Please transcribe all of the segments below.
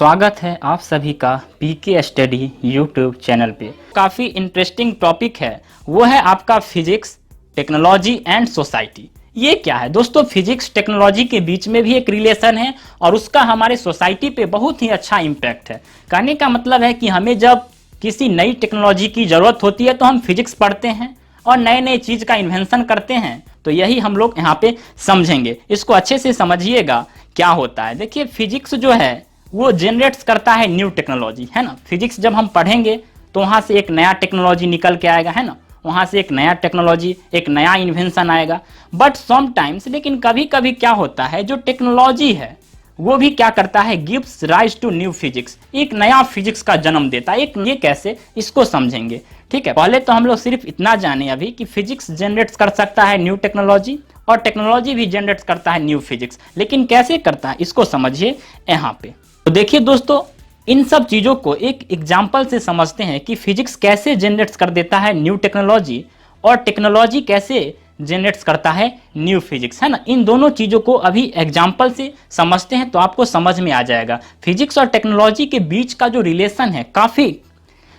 स्वागत है आप सभी का पीके स्टडी यूट्यूब चैनल पे। काफ़ी इंटरेस्टिंग टॉपिक है, वो है आपका फिजिक्स, टेक्नोलॉजी एंड सोसाइटी। ये क्या है दोस्तों? फिजिक्स टेक्नोलॉजी के बीच में भी एक रिलेशन है और उसका हमारे सोसाइटी पे बहुत ही अच्छा इम्पैक्ट है। कहने का मतलब है कि हमें जब किसी नई टेक्नोलॉजी की ज़रूरत होती है तो हम फिजिक्स पढ़ते हैं और नए नए चीज़ का इन्वेंशन करते हैं। तो यही हम लोग यहाँ पे समझेंगे। इसको अच्छे से समझिएगा क्या होता है। देखिए, फिजिक्स जो है वो जनरेट्स करता है न्यू टेक्नोलॉजी, है ना। फिजिक्स जब हम पढ़ेंगे तो वहाँ से एक नया टेक्नोलॉजी निकल के आएगा, है ना। वहाँ से एक नया टेक्नोलॉजी, एक नया इन्वेंशन आएगा। बट समटाइम्स, लेकिन कभी कभी क्या होता है, जो टेक्नोलॉजी है वो भी क्या करता है, gives rise to new physics, एक नया फिजिक्स का जन्म देता है। ये कैसे, इसको समझेंगे। ठीक है, पहले तो हम लोग सिर्फ इतना जाने अभी कि फिजिक्स जनरेट कर सकता है न्यू टेक्नोलॉजी और टेक्नोलॉजी भी जनरेट करता है न्यू फिजिक्स। लेकिन कैसे करता है इसको समझिए यहाँ पे। तो देखिए दोस्तों, इन सब चीज़ों को एक एग्जाम्पल से समझते हैं कि फिजिक्स कैसे जनरेट कर देता है न्यू टेक्नोलॉजी और टेक्नोलॉजी कैसे जनरेट करता है न्यू फिजिक्स, है ना। इन दोनों चीज़ों को अभी एग्जाम्पल से समझते हैं तो आपको समझ में आ जाएगा। फिजिक्स और टेक्नोलॉजी के बीच का जो रिलेशन है काफ़ी,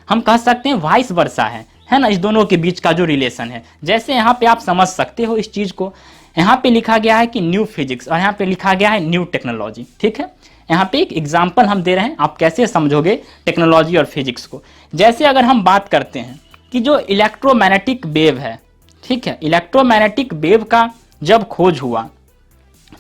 हम कह सकते हैं वाइस वर्सा है ना। इस दोनों के बीच का जो रिलेशन है, जैसे यहाँ पे आप समझ सकते हो इस चीज़ को। यहाँ पे लिखा गया है कि न्यू फिजिक्स और यहाँ पे लिखा गया है न्यू टेक्नोलॉजी। ठीक है, यहाँ पे एक एग्जाम्पल हम दे रहे हैं, आप कैसे समझोगे टेक्नोलॉजी और फिजिक्स को। जैसे अगर हम बात करते हैं कि जो इलेक्ट्रोमैग्नेटिक वेव है, ठीक है, इलेक्ट्रोमैग्नेटिक वेव का जब खोज हुआ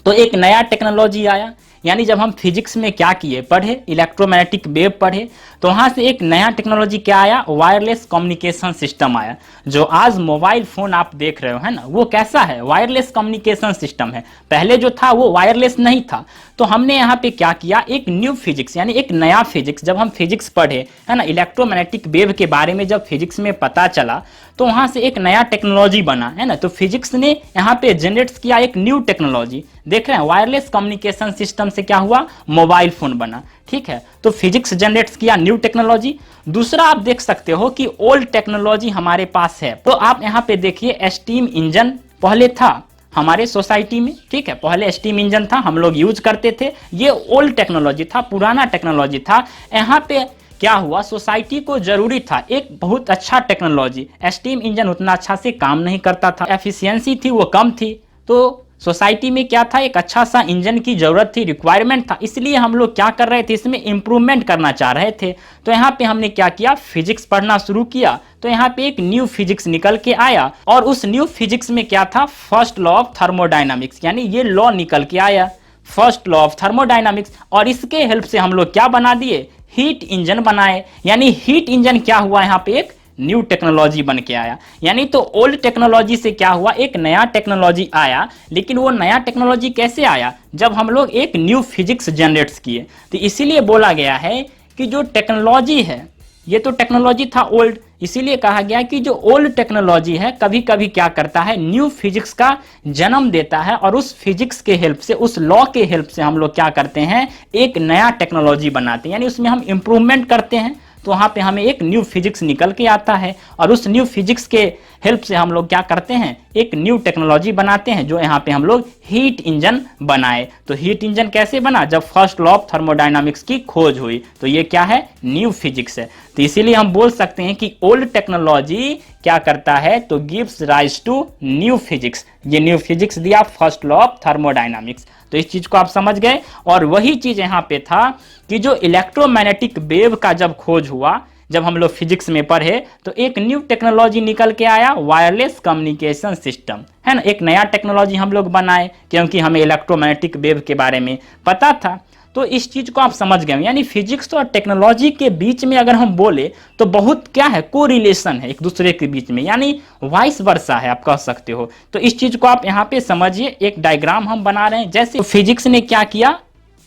तो एक नया टेक्नोलॉजी आया। यानी जब हम फिजिक्स में क्या किए, पढ़े, इलेक्ट्रोमैग्नेटिक वेव पढ़े, तो वहाँ से एक नया टेक्नोलॉजी क्या आया, वायरलेस कम्युनिकेशन सिस्टम आया। जो आज मोबाइल फ़ोन आप देख रहे हो, है ना, वो कैसा है, वायरलेस कम्युनिकेशन सिस्टम है। पहले जो था वो वायरलेस नहीं था। तो हमने यहाँ पे क्या किया, एक न्यू फिजिक्स यानी एक नया फिजिक्स, जब हम फिजिक्स पढ़े, है ना, इलेक्ट्रोमैग्नेटिक वेव के बारे में जब फिजिक्स में पता चला तो वहाँ से एक नया टेक्नोलॉजी बना, है ना। तो फिजिक्स ने यहाँ पे जनरेट किया एक न्यू टेक्नोलॉजी। देख रहे हैं, वायरलेस कम्युनिकेशन सिस्टम से क्या हुआ, मोबाइल फोन बना। ठीक है, तो फिजिक्स जनरेट किया न्यू टेक्नोलॉजी। दूसरा आप देख सकते हो कि ओल्ड टेक्नोलॉजी हमारे पास है। तो आप यहाँ पे देखिए, स्टीम इंजन पहले था हमारे सोसाइटी में। ठीक है, पहले स्टीम इंजन था, हम लोग यूज करते थे। ये ओल्ड टेक्नोलॉजी था, पुराना टेक्नोलॉजी था। यहाँ पे क्या हुआ, सोसाइटी को जरूरी था एक बहुत अच्छा टेक्नोलॉजी। स्टीम इंजन उतना अच्छा से काम नहीं करता था, एफिशिएंसी थी वो कम थी। तो सोसाइटी में क्या था, एक अच्छा सा इंजन की जरूरत थी, रिक्वायरमेंट था। इसलिए हम लोग क्या कर रहे थे, इसमें इंप्रूवमेंट करना चाह रहे थे। तो यहाँ पे हमने क्या किया, फिजिक्स पढ़ना शुरू किया। तो यहाँ पे एक न्यू फिजिक्स निकल के आया और उस न्यू फिजिक्स में क्या था, फर्स्ट लॉ ऑफ थर्मोडायनामिक्स, यानी ये लॉ निकल के आया, फर्स्ट लॉ ऑफ थर्मोडायनामिक्स। और इसके हेल्प से हम लोग क्या बना दिए, हीट इंजन बनाए। यानी हीट इंजन क्या हुआ, यहाँ पे एक न्यू टेक्नोलॉजी बन के आया। यानी तो ओल्ड टेक्नोलॉजी से क्या हुआ, एक नया टेक्नोलॉजी आया। लेकिन वो नया टेक्नोलॉजी कैसे आया, जब हम लोग एक न्यू फिजिक्स जनरेट किए। तो इसीलिए बोला गया है कि जो टेक्नोलॉजी है, ये तो टेक्नोलॉजी था ओल्ड, इसीलिए कहा गया कि जो ओल्ड टेक्नोलॉजी है कभी कभी क्या करता है, न्यू फिजिक्स का जन्म देता है। और उस फिजिक्स के हेल्प से, उस लॉ के हेल्प से हम लोग क्या करते हैं, एक नया टेक्नोलॉजी बनाते हैं। यानी उसमें हम इंप्रूवमेंट करते हैं, तो वहाँ पे हमें एक न्यू फिजिक्स निकल के आता है। और उस न्यू फिजिक्स के हेल्प से हम लोग क्या करते हैं, एक न्यू टेक्नोलॉजी बनाते हैं, जो यहाँ पे हम लोग हीट इंजन बनाए। तो हीट इंजन कैसे बना, जब फर्स्ट लॉ ऑफ थर्मोडायनामिक्स की खोज हुई। तो ये क्या है, न्यू फिजिक्स है। तो इसीलिए हम बोल सकते हैं कि ओल्ड टेक्नोलॉजी क्या करता है, तो gives rise to new physics. ये न्यू फिजिक्स दिया, फर्स्ट लॉ ऑफ थर्मोडायनामिक्स। तो इस चीज को आप समझ गए। और वही चीज यहाँ पे था कि जो इलेक्ट्रोमैग्नेटिक वेव का जब खोज हुआ, जब हम लोग फिजिक्स में पढ़े, तो एक न्यू टेक्नोलॉजी निकल के आया, वायरलेस कम्युनिकेशन सिस्टम, है ना। एक नया टेक्नोलॉजी हम लोग बनाए, क्योंकि हमें इलेक्ट्रोमैग्नेटिक वेव के बारे में पता था। तो इस चीज को आप समझ गए। यानी फिजिक्स और टेक्नोलॉजी के बीच में अगर हम बोले तो बहुत क्या है, कोरिलेशन है एक दूसरे के बीच में, यानी वाइस वर्सा है, आप कह सकते हो। तो इस चीज को आप यहाँ पे समझिए। एक डायग्राम हम बना रहे हैं, जैसे फिजिक्स ने क्या किया,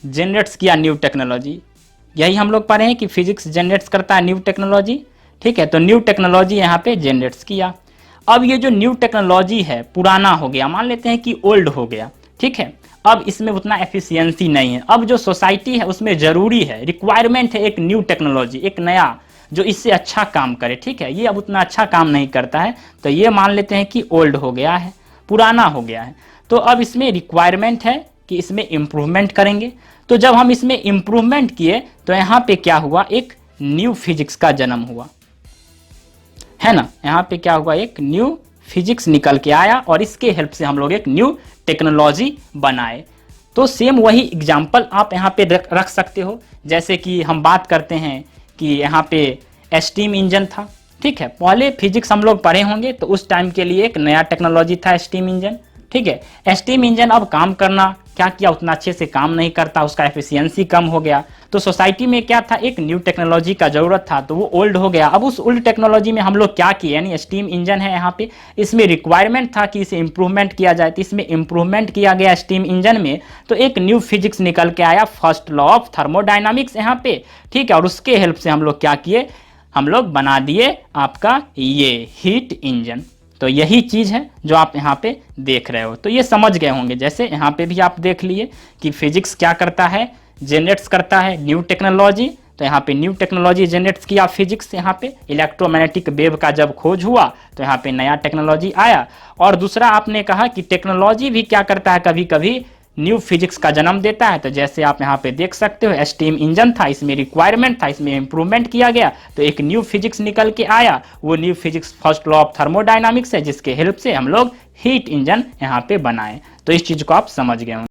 जनरेट्स किया न्यू टेक्नोलॉजी। यही हम लोग पढ़े हैं कि फिजिक्स जनरेट्स करता है न्यू टेक्नोलॉजी। ठीक है, तो न्यू टेक्नोलॉजी यहाँ पे जनरेट्स किया। अब ये जो न्यू टेक्नोलॉजी है, पुराना हो गया, मान लेते हैं कि ओल्ड हो गया। ठीक है, अब इसमें उतना एफिशिएंसी नहीं है। अब जो सोसाइटी है उसमें जरूरी है, रिक्वायरमेंट है एक न्यू टेक्नोलॉजी, एक नया जो इससे अच्छा काम करे। ठीक है, ये अब उतना अच्छा काम नहीं करता है, तो ये मान लेते हैं कि ओल्ड हो गया है, पुराना हो गया है। तो अब इसमें रिक्वायरमेंट है कि इसमें इम्प्रूवमेंट करेंगे। तो जब हम इसमें इम्प्रूवमेंट किए तो यहाँ पे क्या हुआ, एक न्यू फिजिक्स का जन्म हुआ, है ना। यहाँ पे क्या हुआ, एक न्यू फिजिक्स निकल के आया और इसके हेल्प से हम लोग एक न्यू टेक्नोलॉजी बनाए। तो सेम वही एग्जाम्पल आप यहाँ पे रख सकते हो। जैसे कि हम बात करते हैं कि यहाँ पे स्टीम इंजन था, ठीक है। पहले फिजिक्स हम लोग पढ़े होंगे तो उस टाइम के लिए एक नया टेक्नोलॉजी था स्टीम इंजन, ठीक है। स्टीम इंजन अब काम करना क्या किया, उतना अच्छे से काम नहीं करता, उसका एफिशिएंसी कम हो गया। तो सोसाइटी में क्या था, एक न्यू टेक्नोलॉजी का जरूरत था, तो वो ओल्ड हो गया। अब उस ओल्ड टेक्नोलॉजी में हम लोग क्या किए, यानी स्टीम इंजन है यहाँ पे, इसमें रिक्वायरमेंट था कि इसे इम्प्रूवमेंट किया जाए, तो इसमें इम्प्रूवमेंट किया गया स्टीम इंजन में। तो एक न्यू फिजिक्स निकल के आया, फर्स्ट लॉ ऑफ थर्मोडाइनामिक्स यहाँ पे, ठीक है। और उसके हेल्प से हम लोग क्या किए, हम लोग बना दिए आपका ये हीट इंजन। तो यही चीज़ है जो आप यहाँ पे देख रहे हो। तो ये समझ गए होंगे। जैसे यहाँ पे भी आप देख लिए कि फिजिक्स क्या करता है, जनरेट्स करता है न्यू टेक्नोलॉजी। तो यहाँ पे न्यू टेक्नोलॉजी जनरेट्स किया फिजिक्स, यहाँ पे इलेक्ट्रोमैग्नेटिक वेव का जब खोज हुआ तो यहाँ पे नया टेक्नोलॉजी आया। और दूसरा आपने कहा कि टेक्नोलॉजी भी क्या करता है, कभी कभी न्यू फिजिक्स का जन्म देता है। तो जैसे आप यहाँ पे देख सकते हो, स्टीम इंजन था, इसमें रिक्वायरमेंट था, इसमें इंप्रूवमेंट किया गया, तो एक न्यू फिजिक्स निकल के आया। वो new physics first law of thermodynamics है, जिसके हेल्प से हम लोग हीट इंजन यहाँ पे बनाए। तो इस चीज को आप समझ गए होंगे।